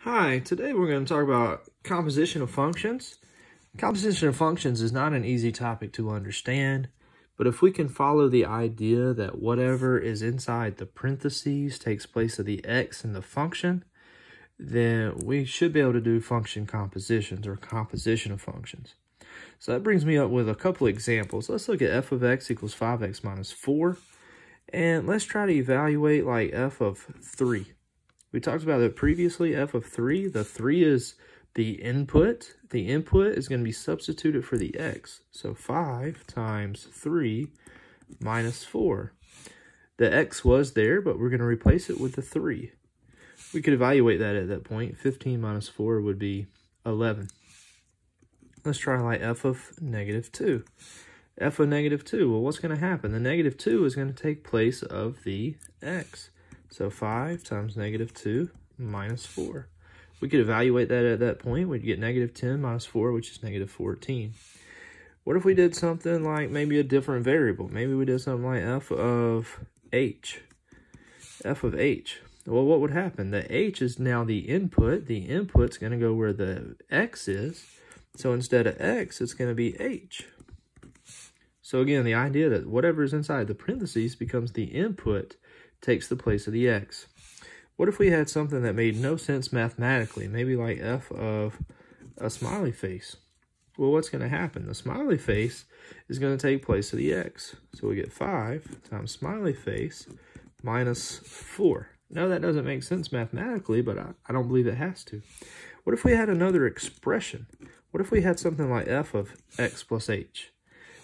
Hi, today we're going to talk about composition of functions. Composition of functions is not an easy topic to understand, but if we can follow the idea that whatever is inside the parentheses takes place of the x in the function, then we should be able to do function compositions or composition of functions. So that brings me up with a couple examples. Let's look at f of x equals 5x minus 4, and let's try to evaluate like f of 3. We talked about it previously, f of 3. The 3 is the input. The input is going to be substituted for the x. So 5 times 3 minus 4. The x was there, but we're going to replace it with the 3. We could evaluate that at that point. 15 minus 4 would be 11. Let's try like f of negative 2. F of negative 2, well, what's going to happen? The negative 2 is going to take place of the x. So 5 times negative 2 minus 4. We could evaluate that at that point. We'd get negative 10 minus 4, which is negative 14. What if we did something like maybe a different variable? Maybe we did something like f of h. F of h. Well, what would happen? The h is now the input. The input's going to go where the x is. So instead of x, it's going to be h. So again, the idea that whatever is inside the parentheses becomes the input takes the place of the x. What if we had something that made no sense mathematically? Maybe like f of a smiley face. Well, what's going to happen? The smiley face is going to take place of the x. So we get 5 times smiley face minus 4. Now that doesn't make sense mathematically, but I don't believe it has to. What if we had another expression? What if we had something like f of x plus h?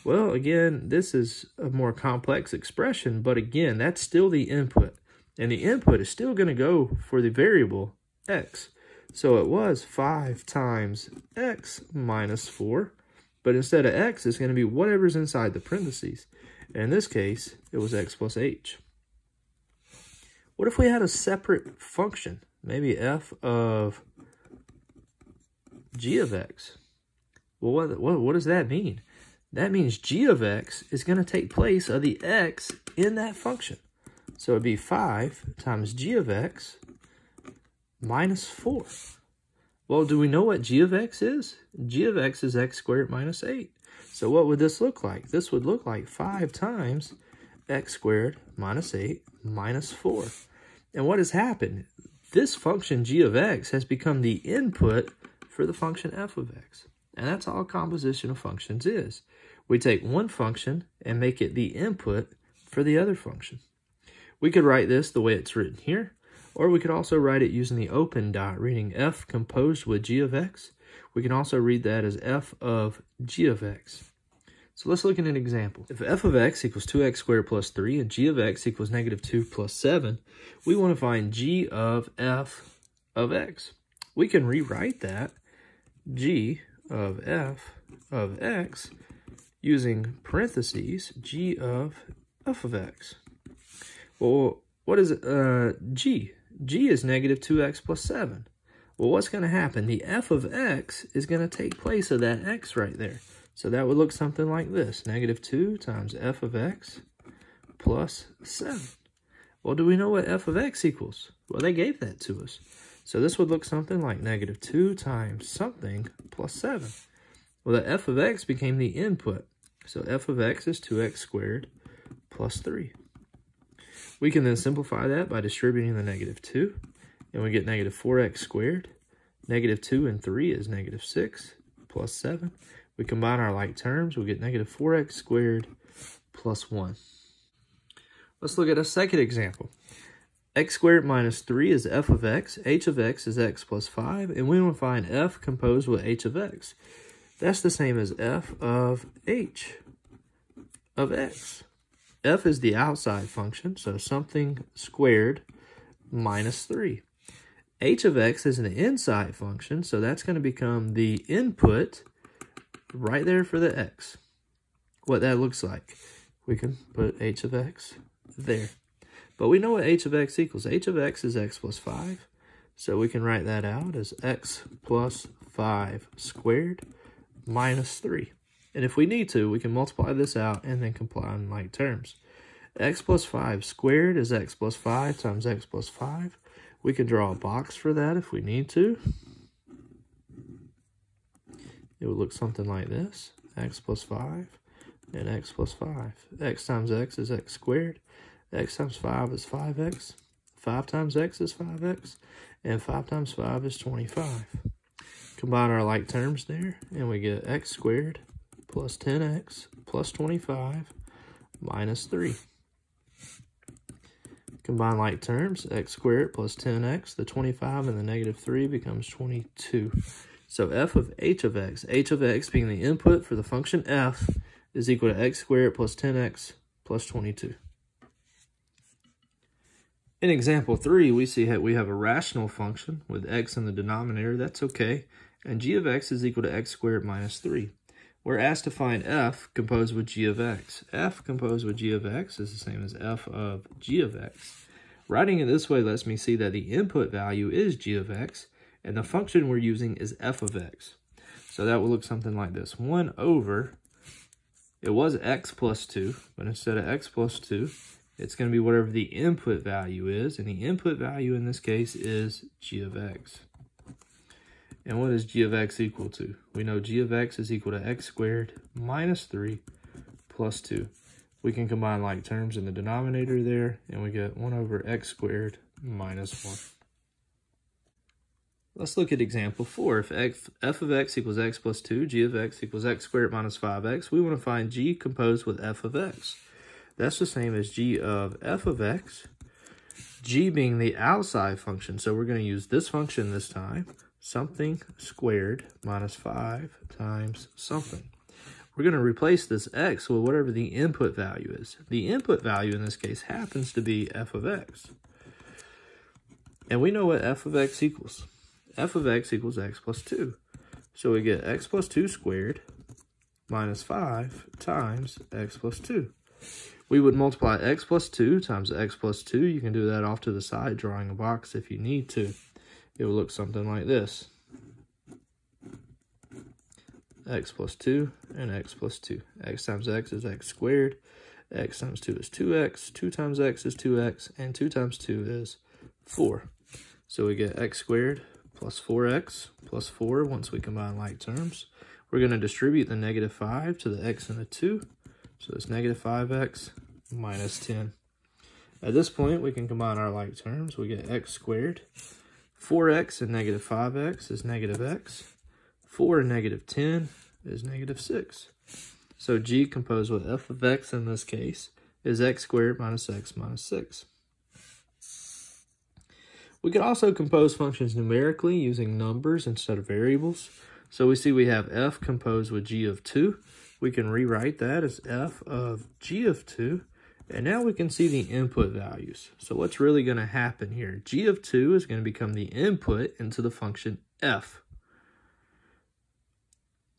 Well, again, this is a more complex expression, but again, that's still the input. And the input is still going to go for the variable x. So it was 5 times x minus 4, but instead of x, it's going to be whatever's inside the parentheses. And in this case, it was x plus h. What if we had a separate function? Maybe f of g of x. Well, what does that mean? That means g of x is going to take place of the x in that function. So it'd be 5 times g of x minus 4. Well, do we know what g of x is? G of x is x squared minus 8. So what would this look like? This would look like 5 times x squared minus 8 minus 4. And what has happened? This function g of x has become the input for the function f of x. And that's all composition of functions is. We take one function and make it the input for the other function. We could write this the way it's written here, or we could also write it using the open dot, reading f composed with g of x. We can also read that as f of g of x. So let's look at an example. If f of x equals 2x squared plus 3 and g of x equals negative 2 plus 7, we want to find g of f of x. We can rewrite that g of f of x using parentheses g of f of x. Well, what is g? G is negative 2x plus 7. Well, what's going to happen? The f of x is going to take place of that x right there. So that would look something like this. Negative 2 times f of x plus 7. Well, do we know what f of x equals? Well, they gave that to us. So this would look something like negative 2 times something plus 7. Well, the f of x became the input. So f of x is 2x squared plus 3. We can then simplify that by distributing the negative 2. And we get negative 4x squared. Negative 2 and 3 is negative 6 plus 7. We combine our like terms. We get negative 4x squared plus 1. Let's look at a second example. X squared minus 3 is f of x. H of x is x plus 5. And we want to find f composed with h of x. That's the same as f of h of x. F is the outside function, so something squared minus 3. H of x is an inside function, so that's going to become the input right there for the x. What that looks like. We can put h of x there. But we know what h of x equals. H of x is x plus 5. So we can write that out as x plus 5 squared minus 3. And if we need to, we can multiply this out and then combine like terms. X plus 5 squared is x plus 5 times x plus 5. We can draw a box for that if we need to. It would look something like this. X plus 5 and x plus 5. X times x is x squared. X times 5 is 5x. 5 times x is 5x. And 5 times 5 is 25. Combine our like terms there, and we get x squared plus 10x plus 25 minus 3. Combine like terms, x squared plus 10x, the 25 and the negative 3 becomes 22. So f of h of x being the input for the function f, is equal to x squared plus 10x plus 22. In example 3, we see that we have a rational function with x in the denominator. That's okay. And g of x is equal to x squared minus 3. We're asked to find f composed with g of x. F composed with g of x is the same as f of g of x. Writing it this way lets me see that the input value is g of x, and the function we're using is f of x. So that will look something like this. 1 over, it was x plus 2, but instead of x plus 2, it's going to be whatever the input value is, and the input value in this case is g of x. And what is g of x equal to? We know g of x is equal to x squared minus 3 plus 2. We can combine like terms in the denominator there, and we get 1 over x squared minus 1. Let's look at example 4. If f of x equals x plus 2, g of x equals x squared minus 5x, we want to find g composed with f of x. That's the same as g of f of x, g being the outside function, so we're going to use this function this time. Something squared minus 5 times something. We're going to replace this x with whatever the input value is. The input value in this case happens to be f of x. And we know what f of x equals. F of x equals x plus 2. So we get x plus 2 squared minus 5 times x plus 2. We would multiply x plus 2 times x plus 2. You can do that off to the side, drawing a box if you need to. It will look something like this. X plus 2 and x plus 2. X times x is x squared. X times 2 is 2x. 2 times x is 2x. And 2 times 2 is 4. So we get x squared plus 4x plus 4 once we combine like terms. We're going to distribute the negative 5 to the x and the 2. So it's negative 5x minus 10. At this point, we can combine our like terms. We get x squared. 4x and negative 5x is negative x. 4 and negative 10 is negative 6. So g composed with f of x in this case is x squared minus x minus 6. We could also compose functions numerically using numbers instead of variables. So we see we have f composed with g of 2. We can rewrite that as f of g of 2. And now we can see the input values. So what's really going to happen here? G of 2 is going to become the input into the function f.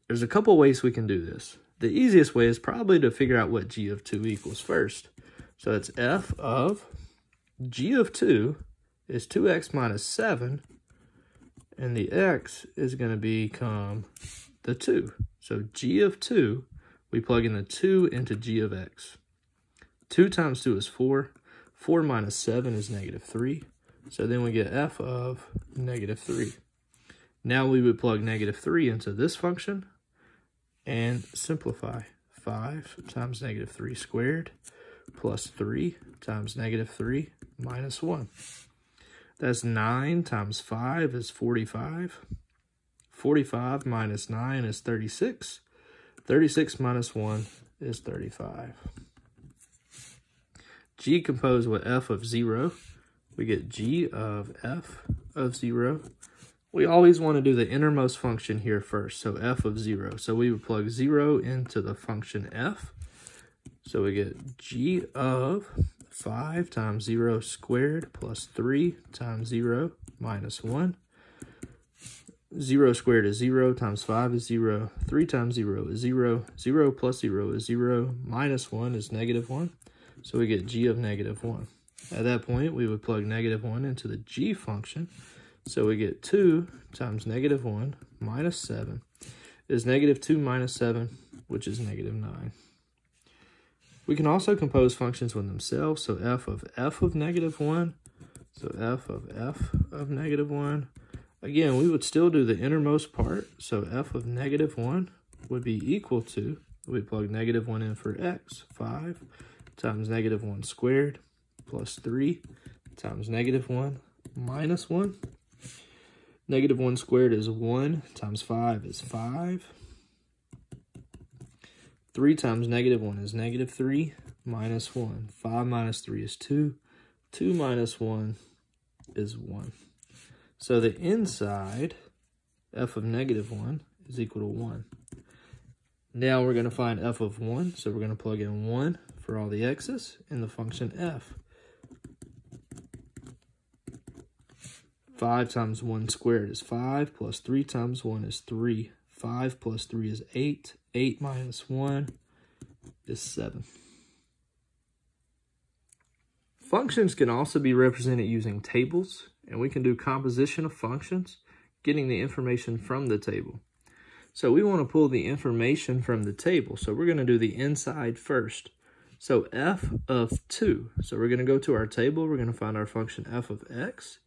There's a couple ways we can do this. The easiest way is probably to figure out what g of 2 equals first. So it's f of g of 2 is 2x minus 7, and the x is going to become the 2. So g of 2, we plug in the 2 into g of x. 2 times 2 is 4. 4 minus 7 is negative 3. So then we get f of negative 3. Now we would plug negative 3 into this function and simplify. 5 times negative 3 squared plus 3 times negative 3 minus 1. That's 9 times 5 is 45. 45 minus 9 is 36. 36 minus 1 is 35. G composed with f of 0. We get g of f of 0. We always want to do the innermost function here first, so f of 0. So we would plug 0 into the function f. So we get g of 5 times 0 squared plus 3 times 0 minus 1. 0 squared is 0 times 5 is 0. 3 times 0 is 0. 0 plus 0 is 0. Minus 1 is negative 1. So we get g of negative 1. At that point, we would plug negative 1 into the g function. So we get 2 times negative 1 minus 7 is negative 2 minus 7, which is negative 9. We can also compose functions with themselves. So f of negative 1 So f of negative 1. Again, we would still do the innermost part. So f of negative 1 would be equal to, we plug negative 1 in for x, 5 times negative 1 squared plus 3 times negative 1 minus 1. Negative 1 squared is 1 times 5 is 5. 3 times negative 1 is negative 3 minus 1. 5 minus 3 is 2. 2 minus 1 is 1. So the inside, f of negative 1 is equal to 1. Now we're going to find f of 1, so we're going to plug in 1 for all the x's in the function f. 5 times 1 squared is 5, plus 3 times 1 is 3. 5 plus 3 is 8. 8 minus 1 is 7. Functions can also be represented using tables, and we can do composition of functions, getting the information from the table. So we want to pull the information from the table, so we're going to do the inside first. So f of 2. So we're going to go to our table, we're going to find our function f of x.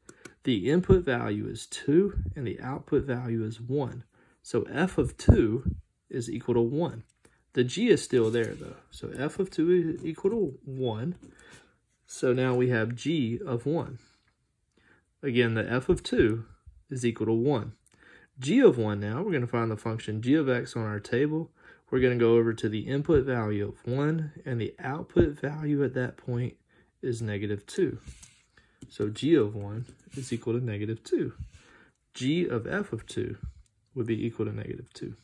The input value is 2, and the output value is 1. So f of 2 is equal to 1. The g is still there, though. So f of 2 is equal to 1. So now we have g of 1. Again, the f of 2 is equal to 1. G of 1 now, we're going to find the function g of x on our table. We're going to go over to the input value of 1, and the output value at that point is negative 2. So g of 1 is equal to negative 2. G of f of 2 would be equal to negative 2.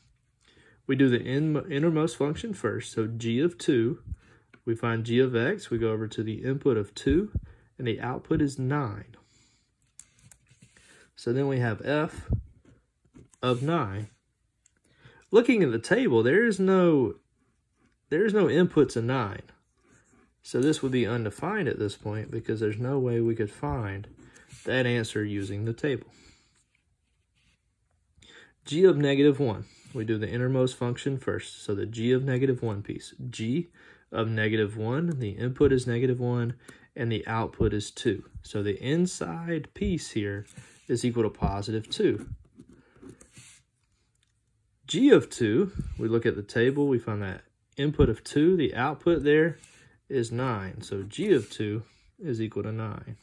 We do the innermost function first. So g of 2, we find g of x. We go over to the input of 2, and the output is 9. So then we have f of 9. Looking at the table, there is no inputs in 9. So this would be undefined at this point because there's no way we could find that answer using the table. G of negative 1. We do the innermost function first. So the g of negative 1 piece. G of negative 1, the input is negative 1, and the output is 2. So the inside piece here is equal to positive 2. G of 2, we look at the table, we find that input of 2, the output there is 9. So g of 2 is equal to 9.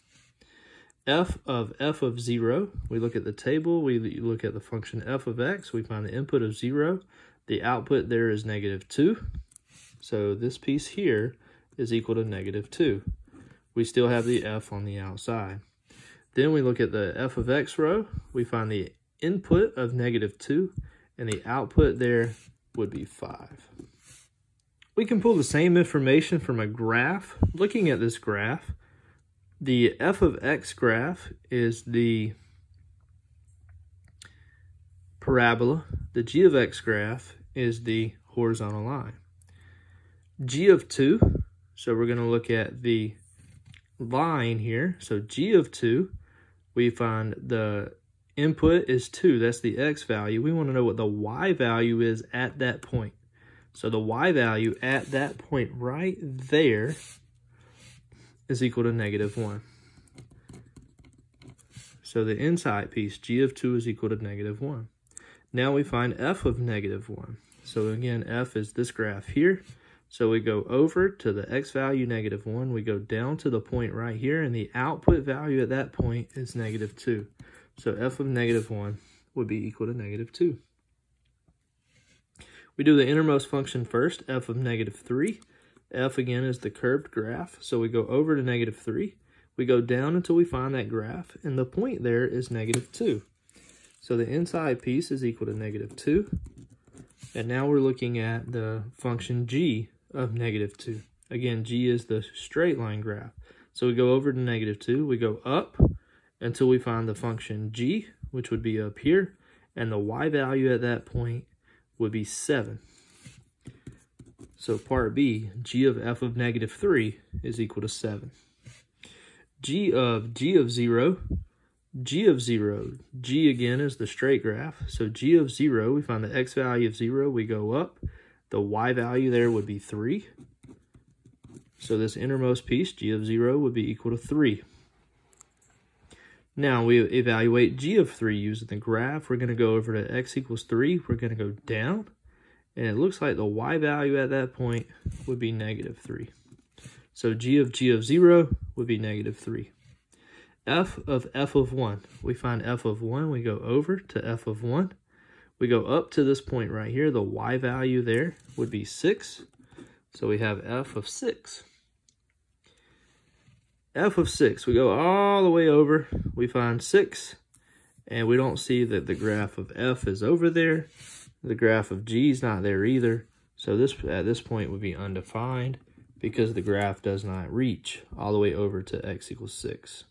F of 0, we look at the table, we look at the function f of x, we find the input of 0, the output there is negative 2. So this piece here is equal to negative 2. We still have the f on the outside. Then we look at the f of x row, we find the input of negative 2, and the output there would be 5. We can pull the same information from a graph. Looking at this graph, the f of x graph is the parabola. The g of x graph is the horizontal line. G of 2, so we're going to look at the line here. So g of 2, we find the input is 2. That's the x value. We want to know what the y value is at that point. So the y value at that point right there is equal to negative 1. So the inside piece, g of 2 is equal to negative 1. Now we find f of negative 1. So again, f is this graph here. So we go over to the x value, negative 1. We go down to the point right here, and the output value at that point is negative 2. So f of negative 1 would be equal to negative 2. We do the innermost function first, f of negative 3. F again is the curved graph. So we go over to negative 3. We go down until we find that graph, and the point there is negative 2. So the inside piece is equal to negative 2. And now we're looking at the function g of negative 2. Again, g is the straight line graph. So we go over to negative 2. We go up until we find the function g, which would be up here. And the y value at that point would be 7. So part B, g of f of negative 3 is equal to 7. G of 0, g again is the straight graph. So g of 0, we find the x value of 0, we go up. The y value there would be 3. So this innermost piece, g of 0, would be equal to 3. Now we evaluate g of 3 using the graph. We're going to go over to x equals 3. We're going to go down. And it looks like the y value at that point would be negative 3. So g of 0 would be negative 3. F of 1. We find f of 1. We go over to f of 1. We go up to this point right here. The y value there would be 6. So we have f of 6. F of 6. We go all the way over. We find 6. And we don't see that the graph of f is over there. The graph of g is not there either. So this at this point would be undefined because the graph does not reach all the way over to x equals 6.